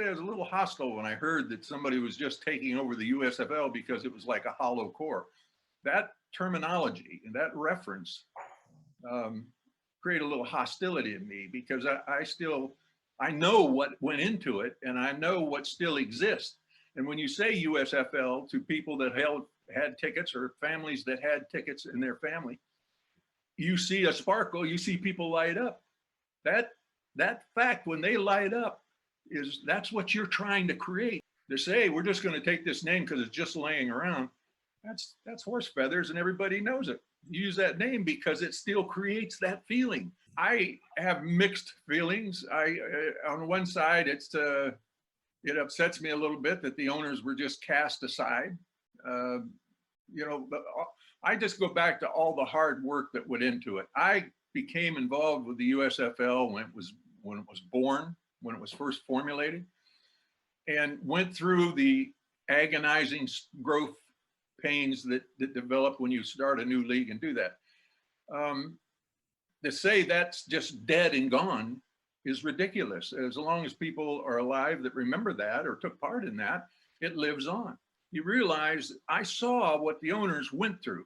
I was a little hostile when I heard that somebody was just taking over the USFL because it was like a hollow core. That terminology and that reference create a little hostility in me, because I know what went into it, and I know what still exists. And when you say USFL to people that had tickets, or families that had tickets in their family, you see a sparkle, you see people light up. That fact, when they light up, that's what you're trying to create. To say we're just going to take this name because it's just laying around, that's horse feathers, and everybody knows it. You use that name because it still creates that feeling. I have mixed feelings. On one side, it upsets me a little bit that the owners were just cast aside. But I just go back to all the hard work that went into it. I became involved with the USFL when it was born, when it was first formulated, and went through the agonizing growth pains that develop when you start a new league and do that. To say that's just dead and gone is ridiculous. As long as people are alive that remember that or took part in that, it lives on. You realize I saw what the owners went through.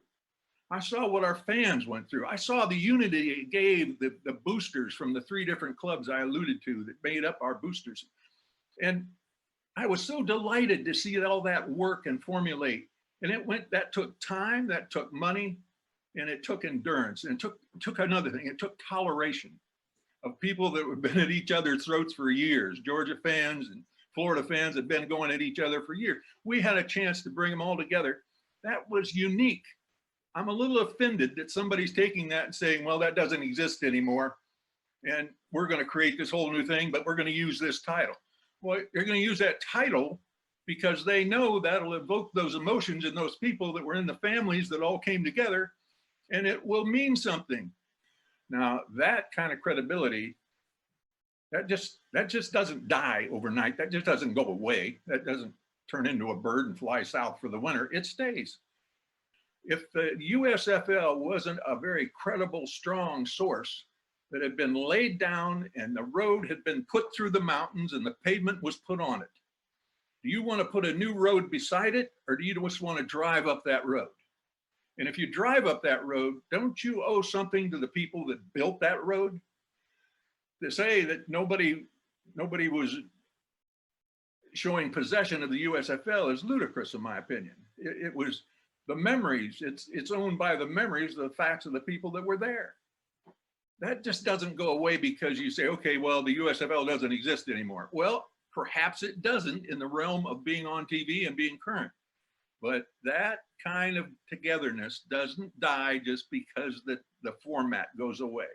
I saw what our fans went through. I saw the unity it gave the boosters from the 3 different clubs I alluded to that made up our boosters. And I was so delighted to see all that work and formulate. And that took time, that took money, and it took endurance, and it took another thing. It took toleration of people that have been at each other's throats for years. Georgia fans and Florida fans have been going at each other for years. We had a chance to bring them all together. That was unique. I'm a little offended that somebody's taking that and saying, well, that doesn't exist anymore, and we're going to create this whole new thing, but we're going to use this title. Well, you're going to use that title because they know that'll evoke those emotions in those people that were in the families that all came together, and it will mean something. Now, that kind of credibility, that just doesn't die overnight. That just doesn't go away. That doesn't turn into a bird and fly south for the winter. It stays. If the USFL wasn't a very credible, strong source that had been laid down and the road had been put through the mountains and the pavement was put on it, do you want to put a new road beside it, or do you just want to drive up that road? And if you drive up that road, don't you owe something to the people that built that road? To say that nobody was showing possession of the USFL is ludicrous, in my opinion. It was the memories. It's owned by the memories, the facts of the people that were there. That just doesn't go away because you say, okay, well, the USFL doesn't exist anymore. Well, perhaps it doesn't in the realm of being on TV and being current. But that kind of togetherness doesn't die just because the format goes away.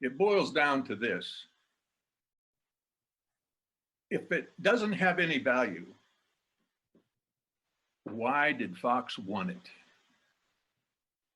It boils down to this. If it doesn't have any value, why did Fox want it?